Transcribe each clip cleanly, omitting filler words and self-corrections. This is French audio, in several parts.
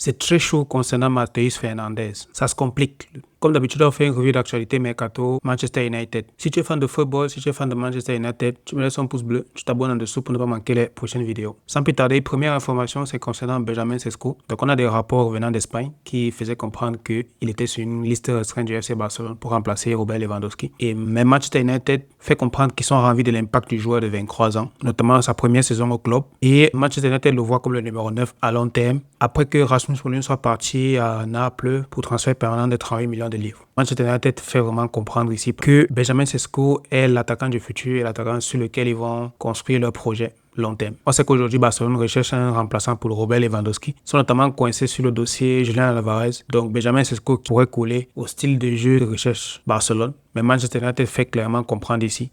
C'est très chaud concernant Matheus Fernandes. Ça se complique. Comme d'habitude, on fait une revue d'actualité mercato Manchester United. Si tu es fan de football, si tu es fan de Manchester United, tu me laisses un pouce bleu, tu t'abonnes en dessous pour ne pas manquer les prochaines vidéos. Sans plus tarder, première information, c'est concernant Benjamin Sesko. Donc on a des rapports venant d'Espagne qui faisaient comprendre qu'il était sur une liste restreinte du FC Barcelone pour remplacer Robert Lewandowski. Et même Manchester United fait comprendre qu'ils sont ravis de l'impact du joueur de 23 ans, notamment sa première saison au club. Et Manchester United le voit comme le numéro 9 à long terme, après que Rasmus Højlund soit parti à Naples pour transfert permanent de 38 millions de livres. Manchester United fait vraiment comprendre ici que Benjamin Sesko est l'attaquant du futur et l'attaquant sur lequel ils vont construire leur projet long terme. On sait qu'aujourd'hui, Barcelone recherche un remplaçant pour Robert Lewandowski. Ils sont notamment coincés sur le dossier Julian Alvarez. Donc Benjamin Sesko pourrait coller au style de jeu de recherche Barcelone. Mais Manchester United fait clairement comprendre ici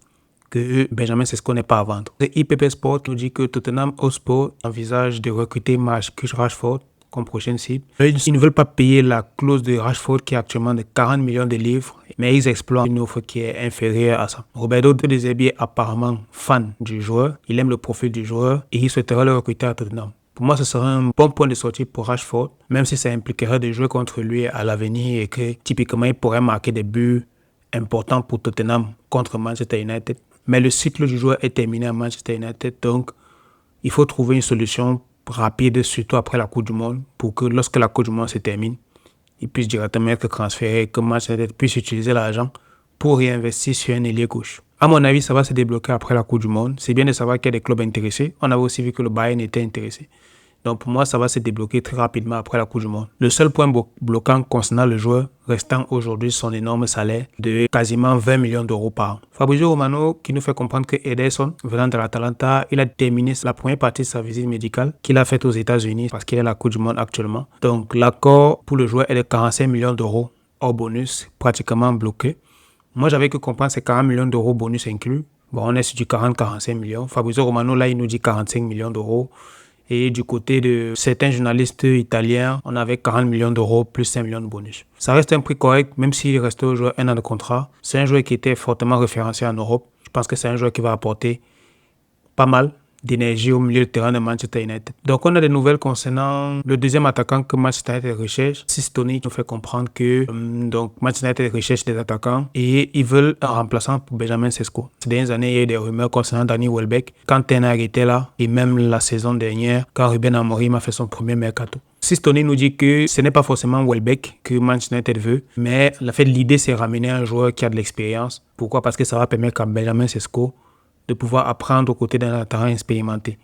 que Benjamin Sesko n'est pas à vendre. Le IPP Sport nous dit que Tottenham Hotspur envisage de recruter Marcus Rashford comme prochaine cible. Ils ne veulent pas payer la clause de Rashford qui est actuellement de 40 millions de livres, mais ils explorent une offre qui est inférieure à ça. Roberto De Zerbi est apparemment fan du joueur, il aime le profil du joueur et il souhaiterait le recruter à Tottenham. Pour moi, ce serait un bon point de sortie pour Rashford, même si ça impliquerait de jouer contre lui à l'avenir et que typiquement il pourrait marquer des buts importants pour Tottenham contre Manchester United. Mais le cycle du joueur est terminé à Manchester United, donc il faut trouver une solution rapide, surtout après la Coupe du Monde, pour que lorsque la Coupe du Monde se termine, il puisse directement être transféré et que Manchester United puisse utiliser l'argent pour réinvestir sur un ailier gauche. À mon avis, ça va se débloquer après la Coupe du Monde. C'est bien de savoir qu'il y a des clubs intéressés. On avait aussi vu que le Bayern était intéressé. Donc pour moi, ça va se débloquer très rapidement après la Coupe du Monde. Le seul point bloquant concernant le joueur restant aujourd'hui son énorme salaire de quasiment 20 millions d'euros par an. Fabrizio Romano qui nous fait comprendre que Ederson, venant de l'Atalanta, il a terminé la première partie de sa visite médicale qu'il a faite aux États-Unis parce qu'il est à la Coupe du Monde actuellement. Donc l'accord pour le joueur est de 45 millions d'euros hors bonus, pratiquement bloqué. Moi, j'avais que comprendre ces 40 millions d'euros bonus inclus. Bon, on est sur du 40-45 millions. Fabrizio Romano, là, il nous dit 45 millions d'euros. Et du côté de certains journalistes italiens, on avait 40 millions d'euros plus 5 millions de bonus. Ça reste un prix correct, même s'il restait au joueur un an de contrat. C'est un joueur qui était fortement référencé en Europe. Je pense que c'est un joueur qui va apporter pas mal d'énergie au milieu de terrain de Manchester United. Donc on a des nouvelles concernant le deuxième attaquant que Manchester United recherche. Sistoni nous fait comprendre que donc Manchester United recherche des attaquants et ils veulent un remplaçant pour Benjamin Sesko. Ces dernières années, il y a eu des rumeurs concernant Danny Welbeck quand Ten Hag était là et même la saison dernière quand Ruben Amorim a fait son premier mercato. Sistoni nous dit que ce n'est pas forcément Welbeck que Manchester United veut, mais l'idée c'est ramener un joueur qui a de l'expérience. Pourquoi? Parce que ça va permettre à Benjamin Sesko de pouvoir apprendre aux côtés d'un attaquant expérimenté.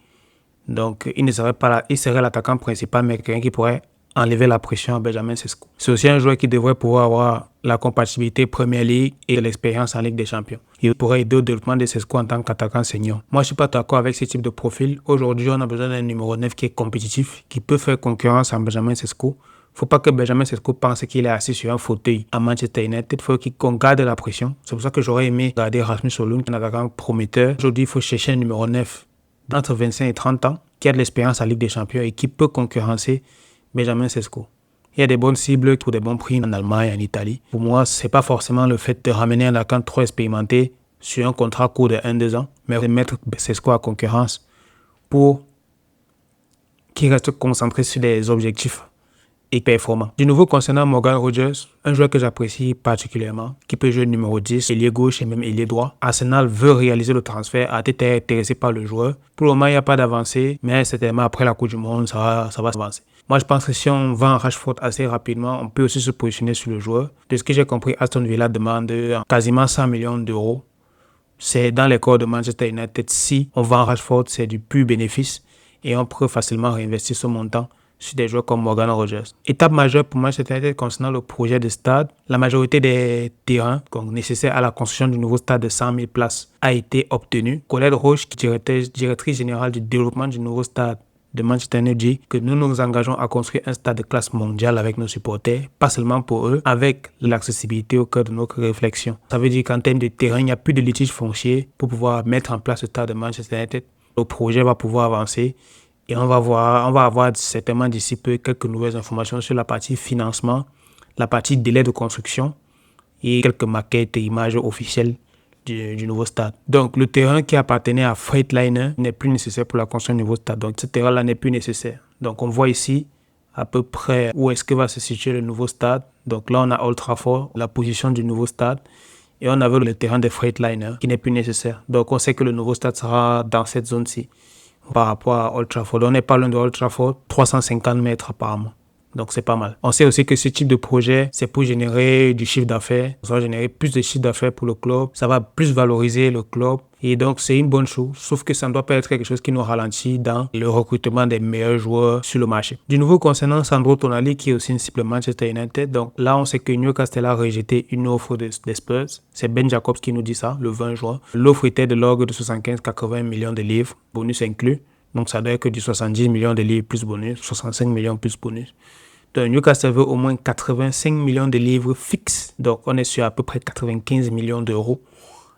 Donc, il ne serait pas là, il serait l'attaquant principal, mais quelqu'un qui pourrait enlever la pression à Benjamin Sesko. C'est aussi un joueur qui devrait pouvoir avoir la compatibilité Premier League et l'expérience en Ligue des Champions. Il pourrait aider au développement de Sesko en tant qu'attaquant senior. Moi, je ne suis pas d'accord avec ce type de profil. Aujourd'hui, on a besoin d'un numéro 9 qui est compétitif, qui peut faire concurrence à Benjamin Sesko. Il ne faut pas que Benjamin Sesko pense qu'il est assis sur un fauteuil à Manchester United. Il faut qu'on garde la pression. C'est pour ça que j'aurais aimé garder Rasmus Højlund, un attaquant prometteur. Aujourd'hui, il faut chercher un numéro 9 entre 25 et 30 ans qui a de l'expérience en Ligue des Champions et qui peut concurrencer Benjamin Sesko. Il y a des bonnes cibles pour des bons prix en Allemagne et en Italie. Pour moi, ce n'est pas forcément le fait de ramener un attaquant trop expérimenté sur un contrat court de 1-2 ans, mais de mettre Sesko à concurrence pour qu'il reste concentré sur des objectifs et performant. Du nouveau concernant Morgan Rogers, un joueur que j'apprécie particulièrement, qui peut jouer numéro 10, ailier gauche et même ailier droit. Arsenal veut réaliser le transfert, a été intéressé par le joueur. Pour le moment, il n'y a pas d'avancée, mais certainement après la Coupe du Monde, ça va s'avancer. Moi, je pense que si on vend Rashford assez rapidement, on peut aussi se positionner sur le joueur. De ce que j'ai compris, Aston Villa demande quasiment 100 millions d'euros. C'est dans les corps de Manchester United. Si on vend Rashford, c'est du pur bénéfice et on peut facilement réinvestir ce montant sur des joueurs comme Morgan Rogers. Étape majeure pour Manchester United concernant le projet de stade. La majorité des terrains nécessaires à la construction du nouveau stade de 100 000 places a été obtenue. Colette Roche, qui est directrice générale du développement du nouveau stade de Manchester United, dit que nous nous engageons à construire un stade de classe mondiale avec nos supporters, pas seulement pour eux, avec l'accessibilité au cœur de nos réflexions. Ça veut dire qu'en termes de terrain, il n'y a plus de litige foncier pour pouvoir mettre en place le stade de Manchester United. Le projet va pouvoir avancer. Et on va avoir certainement d'ici peu quelques nouvelles informations sur la partie financement, la partie délai de construction et quelques maquettes et images officielles du nouveau stade. Donc, le terrain qui appartenait à Freightliner n'est plus nécessaire pour la construction du nouveau stade. Donc, ce terrain-là n'est plus nécessaire. Donc, on voit ici, à peu près où est-ce que va se situer le nouveau stade. Donc là, on a Old Trafford, la position du nouveau stade. Et on avait le terrain des Freightliner qui n'est plus nécessaire. Donc on sait que le nouveau stade sera dans cette zone-ci par rapport à Old Trafford. On n'est pas loin de Old Trafford, 350 mètres apparemment. Donc c'est pas mal. On sait aussi que ce type de projet, c'est pour générer du chiffre d'affaires. Ça va générer plus de chiffre d'affaires pour le club. Ça va plus valoriser le club. Et donc c'est une bonne chose. Sauf que ça ne doit pas être quelque chose qui nous ralentit dans le recrutement des meilleurs joueurs sur le marché. Du nouveau concernant Sandro Tonali, qui est aussi une cible Manchester United. Donc là, on sait que Newcastle a rejeté une offre des Spurs. C'est Ben Jacobs qui nous dit ça, le 20 juin. L'offre était de l'ordre de 75-80 millions de livres, bonus inclus. Donc ça doit être que du 70 millions de livres plus bonus, 65 millions plus bonus. Donc Newcastle veut au moins 85 millions de livres fixes. Donc on est sur à peu près 95 millions d'euros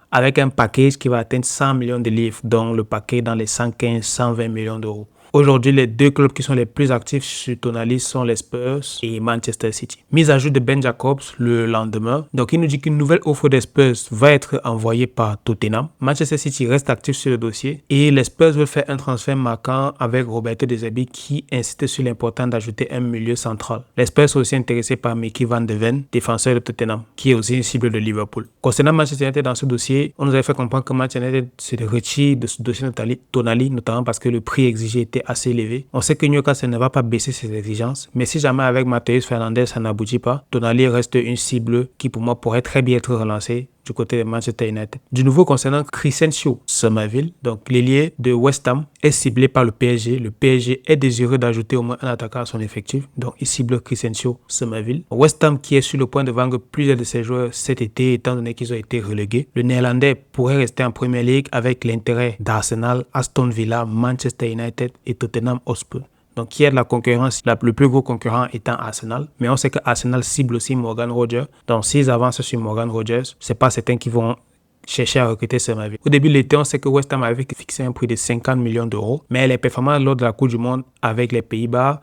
avec un package qui va atteindre 100 millions de livres, dont le paquet dans les 115-120 millions d'euros. Aujourd'hui, les deux clubs qui sont les plus actifs sur Tonali sont les Spurs et Manchester City. Mise à jour de Ben Jacobs le lendemain. Donc, il nous dit qu'une nouvelle offre des Spurs va être envoyée par Tottenham. Manchester City reste actif sur le dossier et les Spurs veulent faire un transfert marquant avec Roberto De Zerbi qui insiste sur l'importance d'ajouter un milieu central. Les Spurs sont aussi intéressés par Mickey Van de Ven, défenseur de Tottenham, qui est aussi une cible de Liverpool. Concernant Manchester United dans ce dossier, on nous avait fait comprendre que Manchester United se retire de ce dossier Tonali, notamment parce que le prix exigé était assez élevé. On sait que Newcastle ne va pas baisser ses exigences, mais si jamais avec Matheus Fernandes ça n'aboutit pas, Tonali reste une cible qui pour moi pourrait très bien être relancée du côté de Manchester United. Du nouveau concernant Crescencio Somerville, donc l'ailier de West Ham est ciblé par le PSG. Le PSG est désireux d'ajouter au moins un attaquant à son effectif, donc il cible Crescencio Somerville. West Ham qui est sur le point de vendre plusieurs de ses joueurs cet été étant donné qu'ils ont été relégués. Le Néerlandais pourrait rester en Premier League avec l'intérêt d'Arsenal, Aston Villa, Manchester United et Tottenham Hotspur. Donc, il y a de la concurrence, le plus gros concurrent étant Arsenal. Mais on sait que Arsenal cible aussi Morgan Rogers. Donc, s'ils avancent sur Morgan Rogers, c'est pas certain qu'ils vont chercher à recruter Somerville. Au début de l'été, on sait que West Ham avait fixé un prix de 50 millions d'euros. Mais les performances lors de la Coupe du Monde avec les Pays-Bas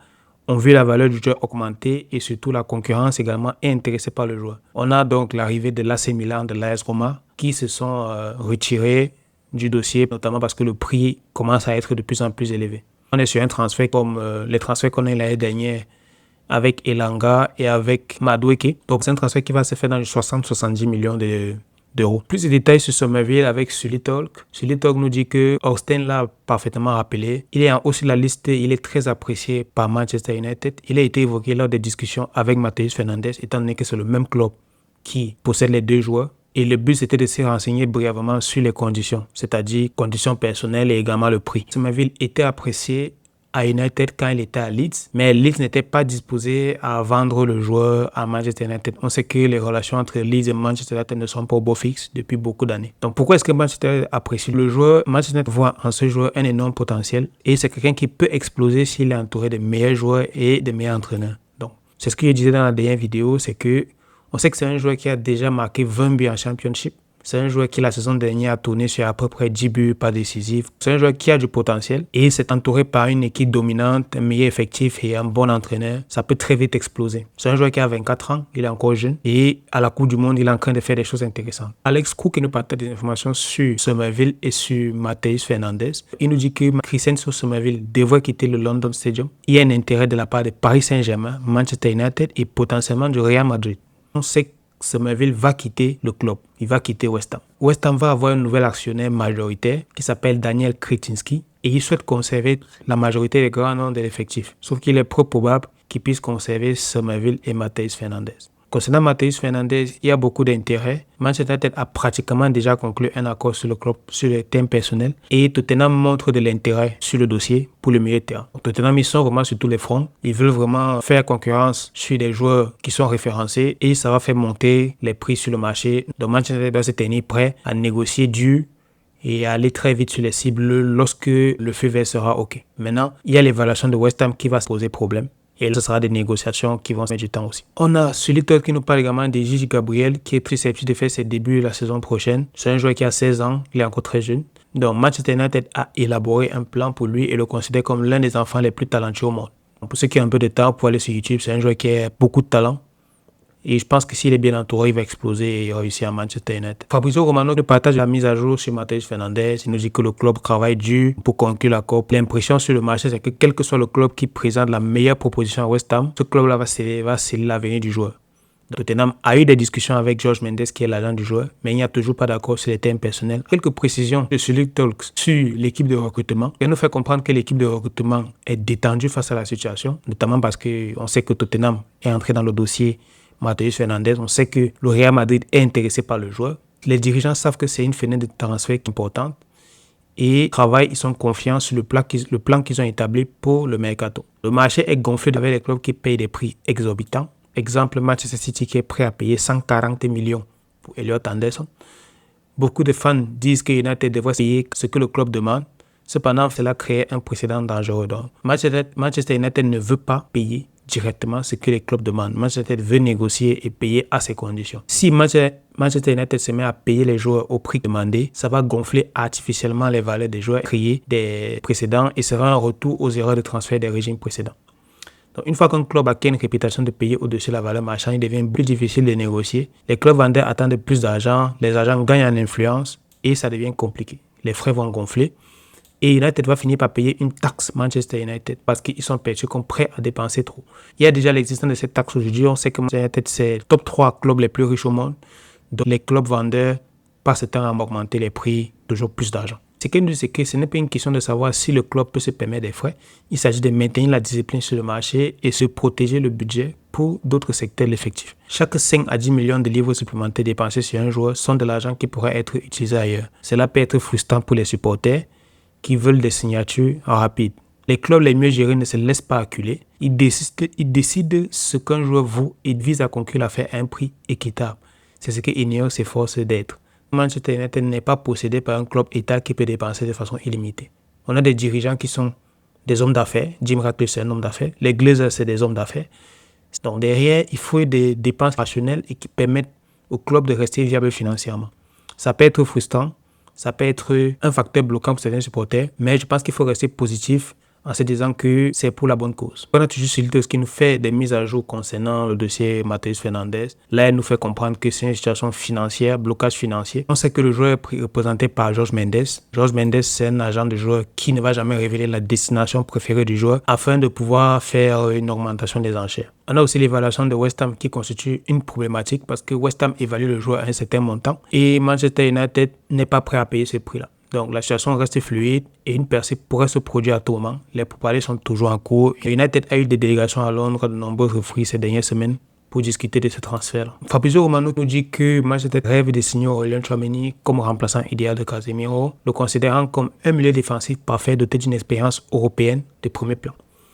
ont vu la valeur du joueur augmenter et surtout la concurrence également est intéressée par le joueur. On a donc l'arrivée de l'AC Milan, de l'AS Roma, qui se sont retirés du dossier, notamment parce que le prix commence à être de plus en plus élevé. On est sur un transfert comme les transferts qu'on a eu l'année dernière avec Elanga et avec Madueke. Donc, c'est un transfert qui va se faire dans les 60-70 millions d'euros. Plus de détails sur Somerville avec Sully Talk. Sully Talk nous dit que Austin l'a parfaitement rappelé. Il est en haut sur la liste, il est très apprécié par Manchester United. Il a été évoqué lors des discussions avec Matheus Fernandes, étant donné que c'est le même club qui possède les deux joueurs. Et le but, c'était de se renseigner brièvement sur les conditions, c'est-à-dire conditions personnelles et également le prix. Somerville était apprécié à United quand il était à Leeds, mais Leeds n'était pas disposé à vendre le joueur à Manchester United. On sait que les relations entre Leeds et Manchester United ne sont pas au beau fixe depuis beaucoup d'années. Donc pourquoi est-ce que Manchester apprécie le joueur? Manchester United voit en ce joueur un énorme potentiel et c'est quelqu'un qui peut exploser s'il est entouré de meilleurs joueurs et de meilleurs entraîneurs. Donc c'est ce que je disais dans la dernière vidéo, c'est que on sait que c'est un joueur qui a déjà marqué 20 buts en Championship. C'est un joueur qui, la saison dernière, a tourné sur à peu près 10 buts pas décisifs. C'est un joueur qui a du potentiel et s'est entouré par une équipe dominante, un meilleur effectif et un bon entraîneur. Ça peut très vite exploser. C'est un joueur qui a 24 ans, il est encore jeune et à la Coupe du Monde, il est en train de faire des choses intéressantes. Alex Cook nous partage des informations sur Somerville et sur Matheus Fernandes. Il nous dit que Crescencio Somerville devrait quitter le London Stadium. Il y a un intérêt de la part de Paris Saint-Germain, Manchester United et potentiellement du Real Madrid. On sait que Somerville va quitter le club. Il va quitter West Ham. West Ham va avoir un nouvel actionnaire majoritaire qui s'appelle Daniel Kretinsky et il souhaite conserver la majorité des grands noms de l'effectif. Sauf qu'il est peu probable qu'il puisse conserver Somerville et Matheus Fernandes. Concernant Matheus Fernandes, il y a beaucoup d'intérêt. Manchester United a pratiquement déjà conclu un accord sur le club sur les thèmes personnels et Tottenham montre de l'intérêt sur le dossier pour le milieu de terrain. Tottenham, ils sont vraiment sur tous les fronts. Ils veulent vraiment faire concurrence sur des joueurs qui sont référencés et ça va faire monter les prix sur le marché. Donc Manchester United doit se tenir prêt à négocier dur et à aller très vite sur les cibles lorsque le feu vert sera OK. Maintenant, il y a l'évaluation de West Ham qui va se poser problème. Et ce sera des négociations qui vont mettre du temps aussi. On a Sully Talk qui nous parle également de Gigi Gabriel qui est très susceptible de faire ses débuts la saison prochaine. C'est un joueur qui a 16 ans, il est encore très jeune. Donc Manchester United a élaboré un plan pour lui et le considère comme l'un des enfants les plus talentueux au monde. Donc, pour ceux qui ont un peu de temps pour aller sur YouTube, c'est un joueur qui a beaucoup de talent. Et je pense que s'il est bien entouré, il va exploser et réussir à Manchester United. Fabrizio Romano nous partage la mise à jour sur Matheus Fernandes. Il nous dit que le club travaille dur pour conclure la coupe. L'impression sur le marché, c'est que quel que soit le club qui présente la meilleure proposition à West Ham, ce club-là va sceller l'avenir du joueur. Tottenham a eu des discussions avec Jorge Mendes, qui est l'agent du joueur, mais il n'y a toujours pas d'accord sur les termes personnels. Quelques précisions de Sully Talks sur l'équipe de recrutement. Elle nous fait comprendre que l'équipe de recrutement est détendue face à la situation, notamment parce qu'on sait que Tottenham est entré dans le dossier Matheus Fernandes. On sait que le Real Madrid est intéressé par le joueur. Les dirigeants savent que c'est une fenêtre de transfert importante et travaillent, ils sont confiants sur le plan qu'ils ont établi pour le mercato. Le marché est gonflé avec les clubs qui payent des prix exorbitants. Exemple, Manchester City qui est prêt à payer 140 millions pour Elliot Anderson. Beaucoup de fans disent que United devrait payer ce que le club demande. Cependant, cela crée un précédent dangereux. Donc, Manchester United ne veut pas payer directement ce que les clubs demandent. Manchester United veut négocier et payer à ses conditions. Si Manchester United se met à payer les joueurs au prix demandé, ça va gonfler artificiellement les valeurs des joueurs, créer des précédents et sera un retour aux erreurs de transfert des régimes précédents. Donc, une fois qu'un club a une réputation de payer au-dessus de la valeur marchande, il devient plus difficile de négocier. Les clubs vendeurs attendent plus d'argent, les agents gagnent en influence et ça devient compliqué. Les frais vont gonfler et United va finir par payer une taxe Manchester United parce qu'ils sont perçus comme prêts à dépenser trop. Il y a déjà l'existence de cette taxe aujourd'hui. On sait que Manchester United, c'est le top 3 clubs les plus riches au monde. Donc, les clubs vendeurs passent le temps à augmenter les prix, toujours plus d'argent. Ce qu'elle nous dit, c'est que ce n'est pas une question de savoir si le club peut se permettre des frais. Il s'agit de maintenir la discipline sur le marché et se protéger le budget pour d'autres secteurs de l'effectif. Chaque 5 à 10 millions de livres supplémentaires dépensés sur un joueur sont de l'argent qui pourrait être utilisé ailleurs. Cela peut être frustrant pour les supporters qui veulent des signatures rapides. Les clubs les mieux gérés ne se laissent pas acculer. Ils décident ce qu'un joueur vaut et visent à conclure l'affaire à un prix équitable. C'est ce que Ineos s'efforce d'être. Manchester United n'est pas possédé par un club État qui peut dépenser de façon illimitée. On a des dirigeants qui sont des hommes d'affaires. Jim Ratcliffe, c'est un homme d'affaires. Les Glazers, c'est des hommes d'affaires. Donc derrière, il faut des dépenses rationnelles et qui permettent au club de rester viable financièrement. Ça peut être frustrant, ça peut être un facteur bloquant pour certains supporters, mais je pense qu'il faut rester positif en se disant que c'est pour la bonne cause. On a toujours Sully qui nous fait des mises à jour concernant le dossier Matheus Fernandes. Là, elle nous fait comprendre que c'est une situation financière, blocage financier. On sait que le joueur est représenté par Jorge Mendes. Jorge Mendes, c'est un agent de joueur qui ne va jamais révéler la destination préférée du joueur afin de pouvoir faire une augmentation des enchères. On a aussi l'évaluation de West Ham qui constitue une problématique parce que West Ham évalue le joueur à un certain montant et Manchester United n'est pas prêt à payer ce prix-là. Donc la situation reste fluide et une percée pourrait se produire à tout moment. Les pourparlers sont toujours en cours. United a eu des délégations à Londres de nombreuses reprises ces dernières semaines pour discuter de ce transfert. Fabrizio Romano nous dit que Manchester rêve de signer Aurélien Tchouaméni comme remplaçant idéal de Casemiro, le considérant comme un milieu défensif parfait doté d'une expérience européenne de premier plan.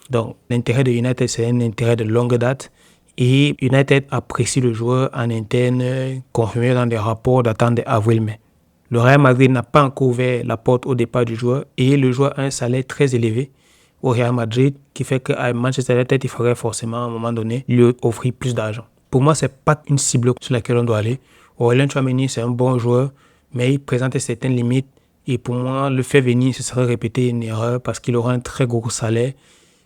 Donc l'intérêt de United, c'est un intérêt de longue date et United apprécie le joueur en interne confirmé dans des rapports datant d'avril-mai. Le Real Madrid n'a pas encore ouvert la porte au départ du joueur et le joueur a un salaire très élevé au Real Madrid qui fait qu'à Manchester United, il faudrait forcément à un moment donné lui offrir plus d'argent. Pour moi, ce n'est pas une cible sur laquelle on doit aller. Aurélien Tchouaméni, c'est un bon joueur, mais il présente certaines limites et pour moi, le faire venir, ce serait répéter une erreur parce qu'il aura un très gros salaire.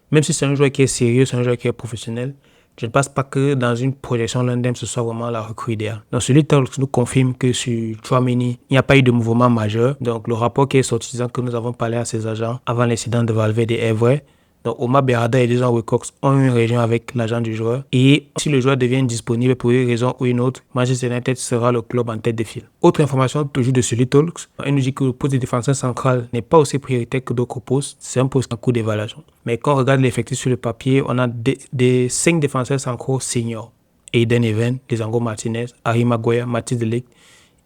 Même si c'est un joueur qui est sérieux, c'est un joueur qui est professionnel, je ne pense pas que dans une projection London, ce soit vraiment la recrue idéale. Donc, celui nous confirme que sur Tchouaméni, il n'y a pas eu de mouvement majeur. Donc, le rapport qui est sorti disant que nous avons parlé à ses agents avant l'incident de Valverde est vrai. Donc, Omar Berrada et Dejan Wilcox ont une réunion avec l'agent du joueur. Et si le joueur devient disponible pour une raison ou une autre, Manchester United sera le club en tête de file. Autre information, toujours de Sully Talks, il nous dit que le poste de défenseur central n'est pas aussi prioritaire que d'autres postes. C'est un poste en cours d'évaluation. Mais quand on regarde l'effectif sur le papier, on a des 5 défenseurs centraux seniors. Aiden Even, Lisandro Martinez, Harry Maguire, Mathis de Ligt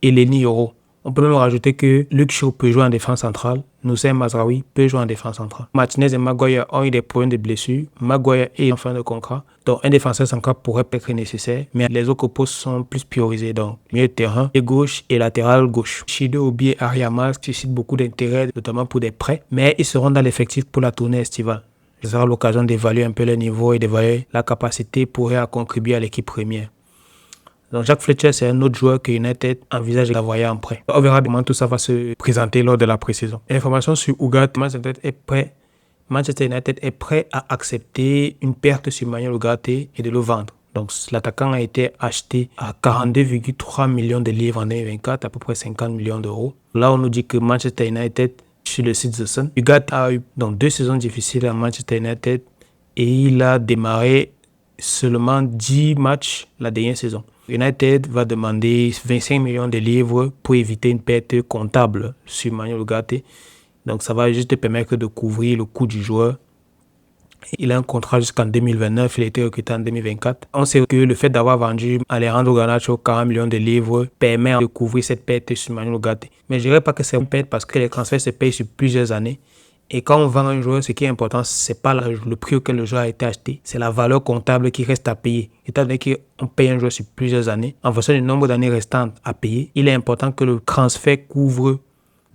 et Lenny Yoro. On peut même rajouter que Luke Shaw peut jouer en défense centrale, Nussair Mazraoui peut jouer en défense centrale. Martinez et Maguire ont eu des problèmes de blessures, Maguire est en fin de contrat, donc un défenseur central pourrait être nécessaire, mais les autres postes sont plus priorisés, donc milieu de terrain, et gauche et latéral gauche. Chido Obi et Ariama suscitent beaucoup d'intérêt, notamment pour des prêts, mais ils seront dans l'effectif pour la tournée estivale. Ce sera l'occasion d'évaluer un peu le niveau et d'évaluer la capacité pour à contribuer à l'équipe première. Donc Jack Fletcher, c'est un autre joueur que United envisage d'envoyer en prêt. On verra comment tout ça va se présenter lors de la pré-saison. Information sur Ugarte, Manchester United est prêt à accepter une perte sur Manuel Ugarte et de le vendre. Donc l'attaquant a été acheté à 42,3 millions de livres en 2024, à peu près 50 millions d'euros. Là, on nous dit que Manchester United, sur le site The Sun, Ugart a eu donc 2 saisons difficiles à Manchester United et il a démarré seulement 10 matchs la dernière saison. United va demander 25 millions de livres pour éviter une perte comptable sur Manuel Ugarte. Donc ça va juste permettre de couvrir le coût du joueur. Il a un contrat jusqu'en 2029, il a été recruté en 2024. On sait que le fait d'avoir vendu Alejandro Garnacho 40 millions de livres permet de couvrir cette perte sur Manuel Ugarte. Mais je ne dirais pas que c'est une perte parce que les transferts se payent sur plusieurs années. Et quand on vend un joueur, ce qui est important, ce n'est pas le prix auquel le joueur a été acheté, c'est la valeur comptable qui reste à payer. Étant donné qu'on paye un joueur sur plusieurs années, en fonction du nombre d'années restantes à payer, il est important que le transfert couvre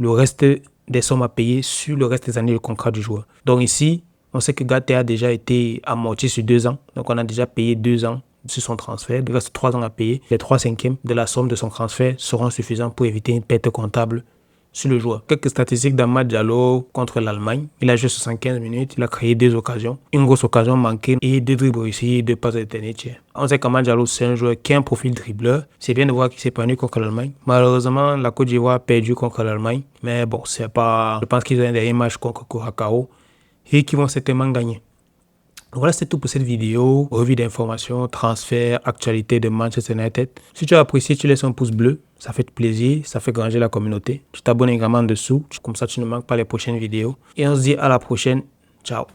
le reste des sommes à payer sur le reste des années de contrat du joueur. Donc ici, on sait que Gate a déjà été amorti sur 2 ans. Donc on a déjà payé 2 ans sur son transfert. Il reste 3 ans à payer. Les 3/5 de la somme de son transfert seront suffisants pour éviter une perte comptable sur le joueur. Quelques statistiques d'Amad Diallo contre l'Allemagne. Il a joué 75 minutes, il a créé 2 occasions, une grosse occasion manquée et 2 dribbles réussis et 2 passes de dernier tiers. On sait qu'Amad Diallo, c'est un joueur qui a un profil dribbleur. C'est bien de voir qu'il s'est épanoui contre l'Allemagne. Malheureusement, la Côte d'Ivoire a perdu contre l'Allemagne. Mais bon, c'est pas... Je pense qu'ils ont un dernier match contre Curacao et qui vont certainement gagner. Voilà, c'est tout pour cette vidéo. Revue d'informations, transfert, actualité de Manchester United. Si tu as apprécié, tu laisses un pouce bleu. Ça fait plaisir, ça fait grandir la communauté. Tu t'abonnes également en dessous. Comme ça, tu ne manques pas les prochaines vidéos. Et on se dit à la prochaine. Ciao.